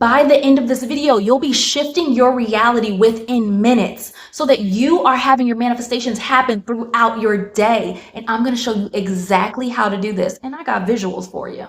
By the end of this video, you'll be shifting your reality within minutes so that you are having your manifestations happen throughout your day. And I'm going to show you exactly how to do this. And I got visuals for you.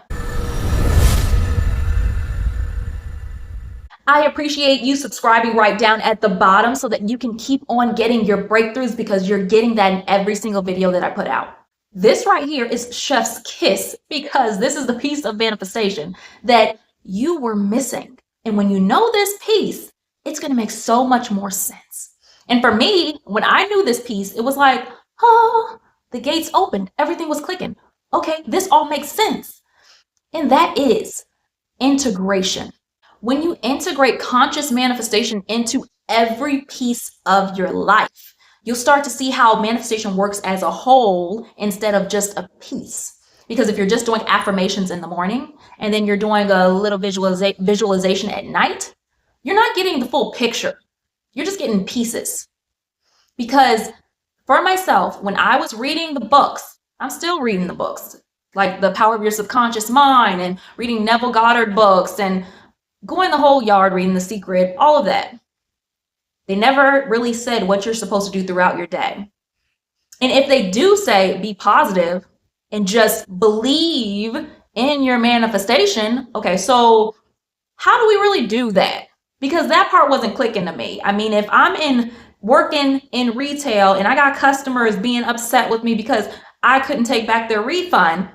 I appreciate you subscribing right down at the bottom so that you can keep on getting your breakthroughs, because you're getting that in every single video that I put out. This right here is chef's kiss, because this is the piece of manifestation that you were missing. And when you know this piece, it's going to make so much more sense. And for me, when I knew this piece, it was like, oh, the gates opened. Everything was clicking. Okay, this all makes sense. And that is integration. When you integrate conscious manifestation into every piece of your life, you'll start to see how manifestation works as a whole instead of just a piece. Because if you're just doing affirmations in the morning and then you're doing a little visualization at night, you're not getting the full picture. You're just getting pieces. Because for myself, when I was reading the books, I'm still reading the books, like The Power of Your Subconscious Mind and reading Neville Goddard books and going the whole yard, reading The Secret, all of that. They never really said what you're supposed to do throughout your day. And if they do say be positive and just believe in your manifestation, okay, so how do we really do that? Because that part wasn't clicking to me. I mean, if I'm working in retail and I got customers being upset with me because I couldn't take back their refund,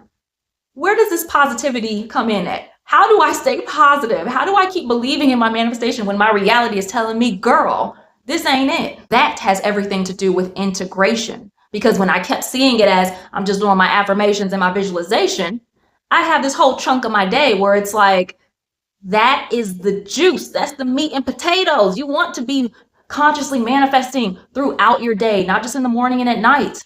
where does this positivity come in at? How do I stay positive? How do I keep believing in my manifestation when my reality is telling me, girl, this ain't it? That has everything to do with integration. Because when I kept seeing it as I'm just doing my affirmations and my visualization, I have this whole chunk of my day where it's like, that is the juice. That's the meat and potatoes. You want to be consciously manifesting throughout your day, not just in the morning and at night.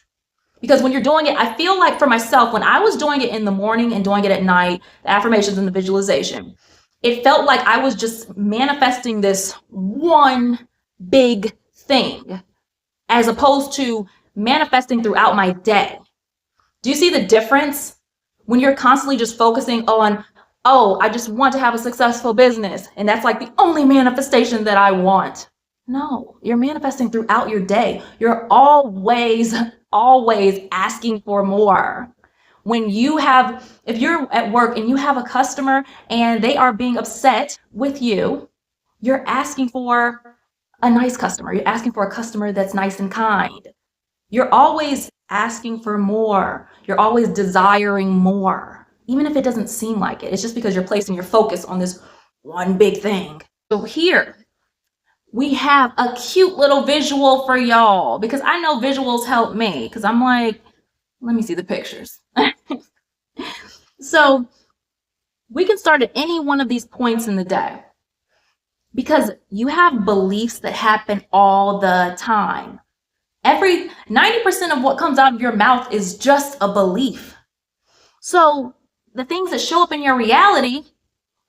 Because when you're doing it, I feel like for myself, when I was doing it in the morning and doing it at night, the affirmations and the visualization, it felt like I was just manifesting this one big thing, as opposed to manifesting throughout my day. Do you see the difference? When you're constantly just focusing on, oh, I just want to have a successful business, and that's like the only manifestation that I want. No, you're manifesting throughout your day. You're always asking for more. If you're at work and you have a customer and they are being upset with you, you're asking for a nice customer. You're asking for a customer that's nice and kind. You're always asking for more. You're always desiring more, even if it doesn't seem like it. It's just because you're placing your focus on this one big thing. So here we have a cute little visual for y'all, because I know visuals help me, because I'm like, let me see the pictures. So we can start at any one of these points in the day, because you have beliefs that happen all the time. 90% of what comes out of your mouth is just a belief. So the things that show up in your reality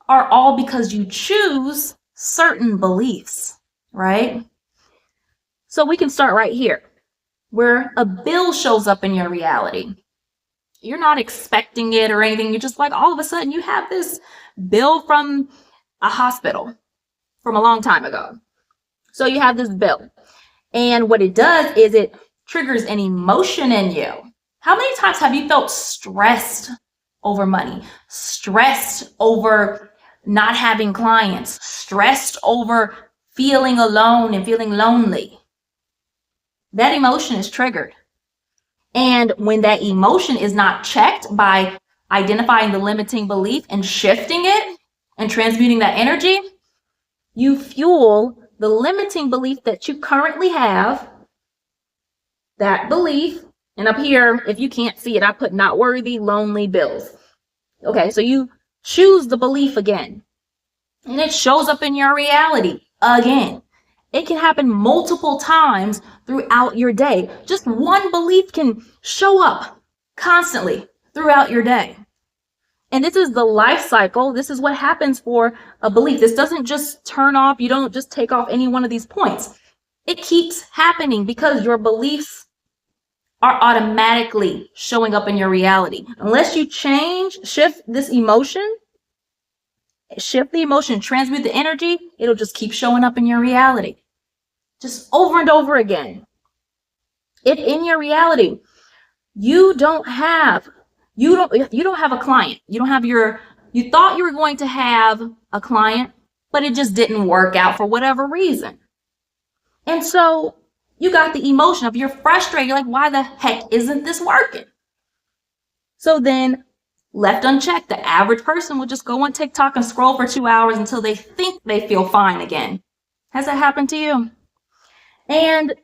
are all because you choose certain beliefs, right? So we can start right here, where a bill shows up in your reality. You're not expecting it or anything. You're just like, all of a sudden you have this bill from a hospital from a long time ago. So you have this bill. And what it does is it triggers an emotion in you. How many times have you felt stressed over money, stressed over not having clients, stressed over feeling alone and feeling lonely? That emotion is triggered. And when that emotion is not checked by identifying the limiting belief and shifting it and transmuting that energy, you fuel the limiting belief that you currently have, that belief. And up here, if you can't see it, I put not worthy, lonely, bills. Okay, so you choose the belief again, and it shows up in your reality again. It can happen multiple times throughout your day. Just one belief can show up constantly throughout your day. And this is the life cycle. This is what happens for a belief. This doesn't just turn off. You don't just take off any one of these points. It keeps happening because your beliefs are automatically showing up in your reality. Unless you shift this emotion, shift the emotion, transmute the energy, it'll just keep showing up in your reality. Just over and over again. If in your reality, you don't have a client, you thought you were going to have a client, but it just didn't work out for whatever reason. And so you got the emotion of you're frustrated. You're like, why the heck isn't this working? So then, left unchecked, the average person will just go on TikTok and scroll for 2 hours until they think they feel fine again. Has that happened to you? And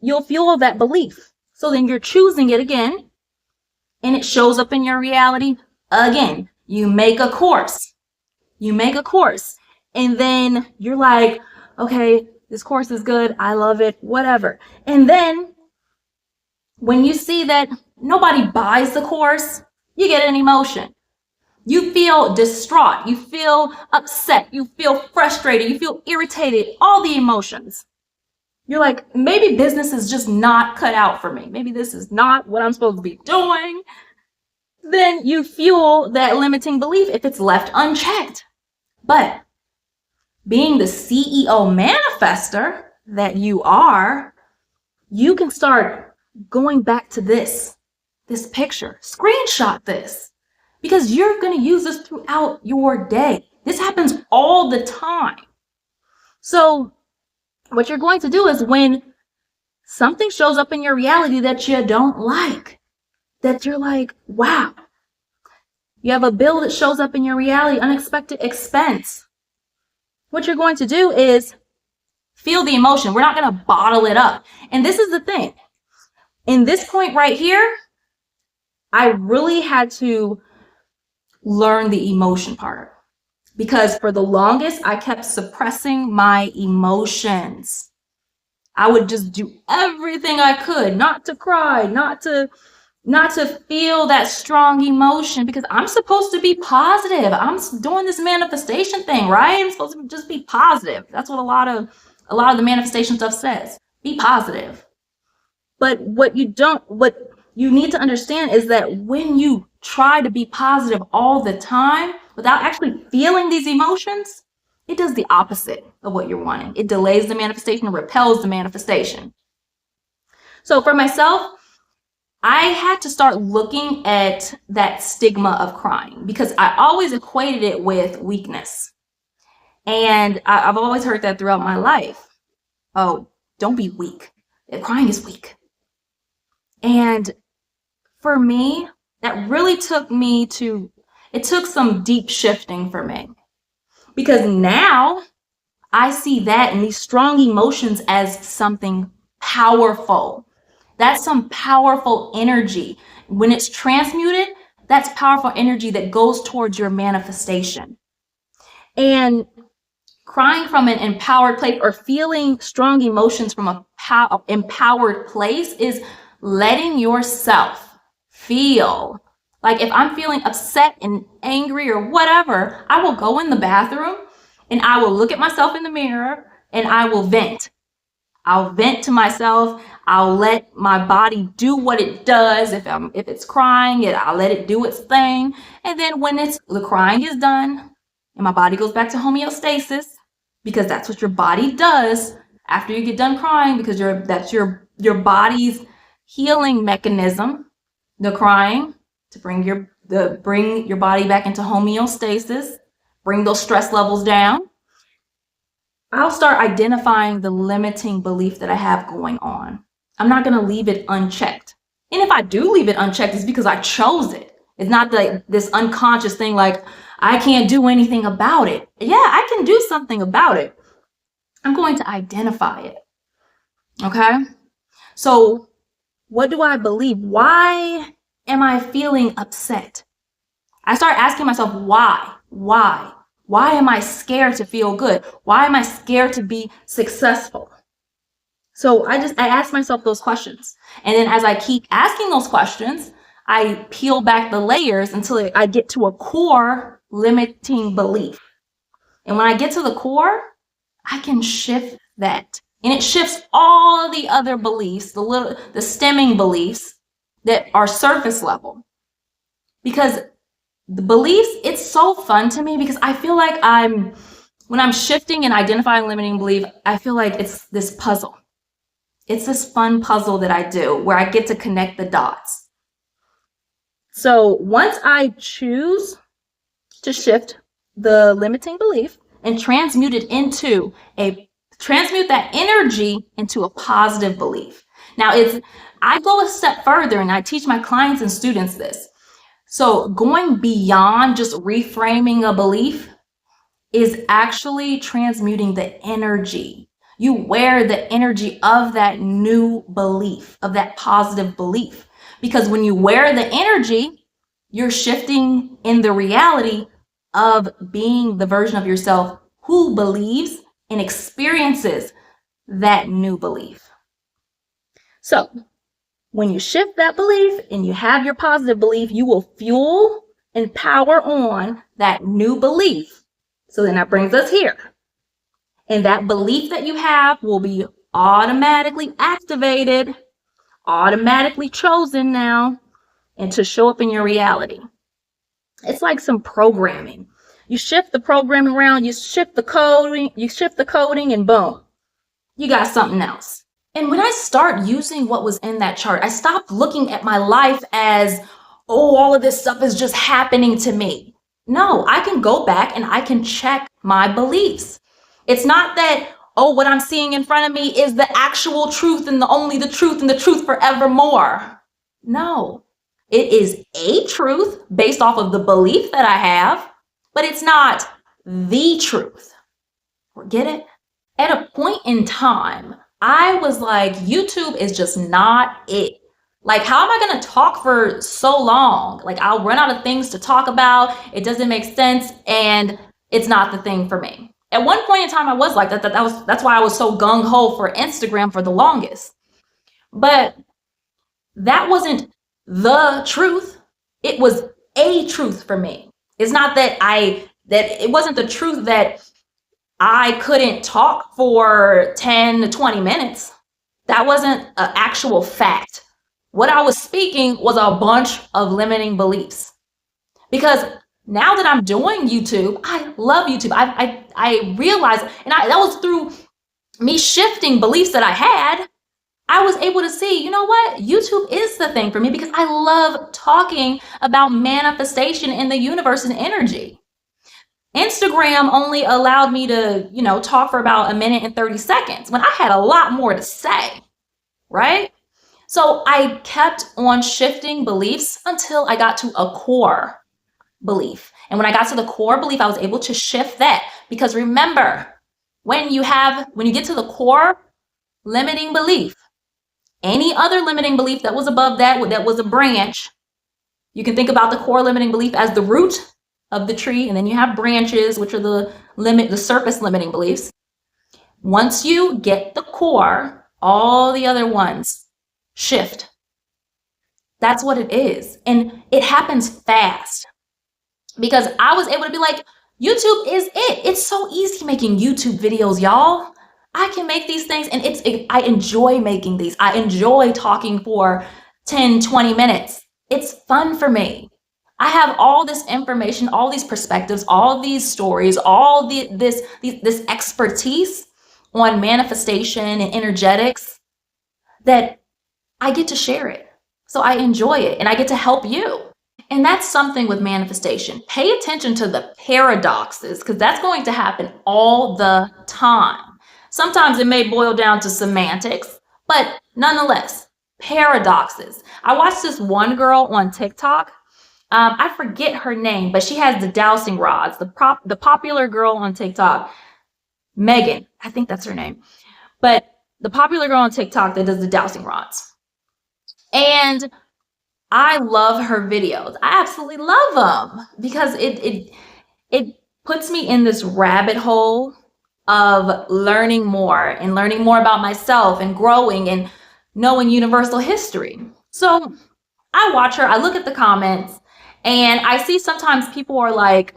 you'll fuel that belief. So then you're choosing it again, and it shows up in your reality again. You make a course. And then you're like, okay, this course is good. I love it, whatever. And then when you see that nobody buys the course, you get an emotion. You feel distraught. You feel upset. You feel frustrated. You feel irritated. All the emotions. You're like, maybe business is just not cut out for me. Maybe this is not what I'm supposed to be doing. Then you fuel that limiting belief if it's left unchecked. But being the CEO manifester that you are, you can start going back to this picture. Screenshot this, because you're going to use this throughout your day. This happens all the time. So what you're going to do is when something shows up in your reality that you don't like, that you're like, wow, you have a bill that shows up in your reality, unexpected expense. What you're going to do is feel the emotion. We're not going to bottle it up. And this is the thing. In this point right here, I really had to learn the emotion part, because for the longest, I kept suppressing my emotions. I would just do everything I could not to cry, not to feel that strong emotion, because I'm supposed to be positive. I'm doing this manifestation thing, right? I'm supposed to just be positive. That's what a lot of the manifestation stuff says. Be positive. But what you need to understand is that when you try to be positive all the time without actually feeling these emotions, it does the opposite of what you're wanting. It delays the manifestation, or repels the manifestation. So for myself, I had to start looking at that stigma of crying, because I always equated it with weakness. And I've always heard that throughout my life. Oh, don't be weak. Crying is weak. And for me, that really took some deep shifting for me. Because now I see that and these strong emotions as something powerful. That's some powerful energy. When it's transmuted, that's powerful energy that goes towards your manifestation. And crying from an empowered place, or feeling strong emotions from a empowered place, is letting yourself feel. Like if I'm feeling upset and angry or whatever, I will go in the bathroom and I will look at myself in the mirror and I will vent. I'll vent to myself. I'll let my body do what it does. If it's crying, I'll let it do its thing. And then when the crying is done and my body goes back to homeostasis, because that's what your body does after you get done crying, because that's your body's healing mechanism, the crying, to bring your body back into homeostasis, bring those stress levels down. I'll start identifying the limiting belief that I have going on. I'm not going to leave it unchecked. And if I do leave it unchecked, it's because I chose it. It's not this unconscious thing like, I can't do anything about it. Yeah, I can do something about it. I'm going to identify it. Okay? So what do I believe? Why am I feeling upset? I start asking myself, why? Why am I scared to feel good? Why am I scared to be successful? So I ask myself those questions. And then as I keep asking those questions, I peel back the layers until I get to a core limiting belief. And when I get to the core, I can shift that. And it shifts all the other beliefs, the stemming beliefs that are surface level. Because The beliefs, it's so fun to me because I feel like when I'm shifting and identifying limiting belief, I feel like it's this puzzle. It's this fun puzzle that I do where I get to connect the dots. So once I choose to shift the limiting belief and transmute that energy into a positive belief. Now I go a step further and I teach my clients and students this. So going beyond just reframing a belief is actually transmuting the energy. You wear the energy of that new belief, of that positive belief. Because when you wear the energy, you're shifting in the reality of being the version of yourself who believes and experiences that new belief. So when you shift that belief and you have your positive belief, you will fuel and power on that new belief. So then that brings us here. And that belief that you have will be automatically activated, automatically chosen now, and to show up in your reality. It's like some programming. You shift the programming around, you shift the coding, and boom, you got something else. And when I start using what was in that chart, I stopped looking at my life as, oh, all of this stuff is just happening to me. No, I can go back and I can check my beliefs. It's not that, oh, what I'm seeing in front of me is the actual truth and only the truth and the truth forevermore. No, it is a truth based off of the belief that I have, but it's not the truth. Get it? At a point in time, I was like, YouTube is just not it. Like, how am I going to talk for so long? Like, I'll run out of things to talk about. It doesn't make sense. And it's not the thing for me. At one point in time, I was like that. That's why I was so gung-ho for Instagram for the longest. But that wasn't the truth. It was a truth for me. It's not that it wasn't the truth that I couldn't talk for 10 to 20 minutes. That wasn't an actual fact. What I was speaking was a bunch of limiting beliefs. Because now that I'm doing YouTube, I love YouTube. I realized, and that was through me shifting beliefs that I had. I was able to see, you know what? YouTube is the thing for me because I love talking about manifestation in the universe and energy. Instagram only allowed me to, talk for about a minute and 30 seconds when I had a lot more to say, right? So I kept on shifting beliefs until I got to a core belief. And when I got to the core belief, I was able to shift that because remember, when you get to the core limiting belief, any other limiting belief that was above that was a branch, you can think about the core limiting belief as the root of the tree, and then you have branches, which are the surface limiting beliefs. Once you get the core, all the other ones shift. That's what it is. And it happens fast because I was able to be like, YouTube is it. It's so easy making YouTube videos, y'all. I can make these things and I enjoy making these. I enjoy talking for 10, 20 minutes. It's fun for me. I have all this information, all these perspectives, all these stories, all this expertise on manifestation and energetics that I get to share it. So I enjoy it and I get to help you. And that's something with manifestation. Pay attention to the paradoxes because that's going to happen all the time. Sometimes it may boil down to semantics, but nonetheless, paradoxes. I watched this one girl on TikTok. I forget her name, but she has the dowsing rods, the popular girl on TikTok, Megan, I think that's her name. But the popular girl on TikTok that does the dowsing rods. And I love her videos. I absolutely love them because it puts me in this rabbit hole of learning more about myself and growing and knowing universal history. So I watch her, I look at the comments, and I see sometimes people are like,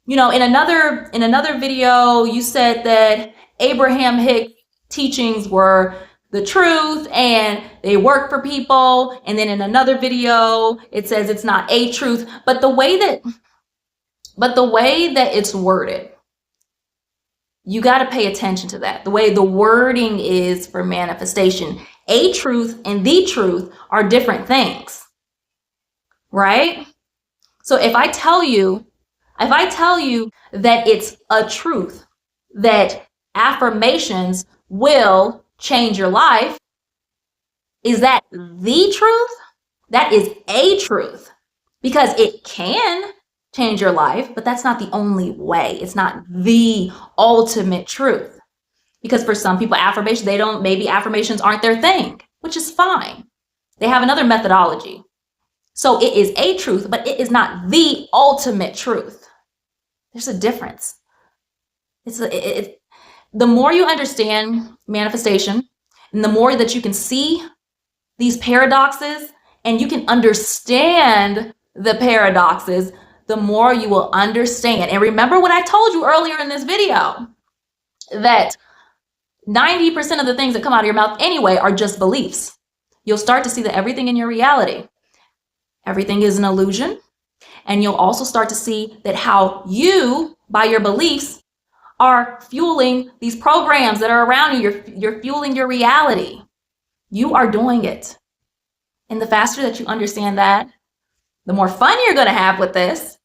in another video, you said that Abraham Hicks' teachings were the truth and they work for people. And then in another video, it says it's not a truth. But the way that it's worded, you got to pay attention to that. The way the wording is for manifestation. A truth and the truth are different things, right? So if I tell you that it's a truth that affirmations will change your life, is that the truth? That is a truth, because it can change your life, but that's not the only way. It's not the ultimate truth. Because for some people, maybe affirmations aren't their thing, which is fine. They have another methodology. So it is a truth, but it is not the ultimate truth. There's a difference. The more you understand manifestation, and the more that you can see these paradoxes and you can understand the paradoxes, the more you will understand. And remember what I told you earlier in this video, that 90% of the things that come out of your mouth anyway are just beliefs. You'll start to see that everything in your reality, everything is an illusion. And you'll also start to see that how you, by your beliefs, are fueling these programs that are around you. You're fueling your reality. You are doing it. And the faster that you understand that, the more fun you're going to have with this,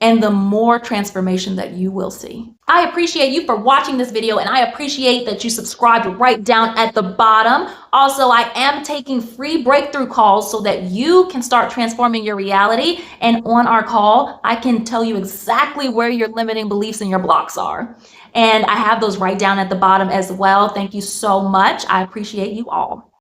and the more transformation that you will see. I appreciate you for watching this video, and I appreciate that you subscribed right down at the bottom. Also, I am taking free breakthrough calls so that you can start transforming your reality. And on our call, I can tell you exactly where your limiting beliefs and your blocks are. And I have those right down at the bottom as well. Thank you so much. I appreciate you all.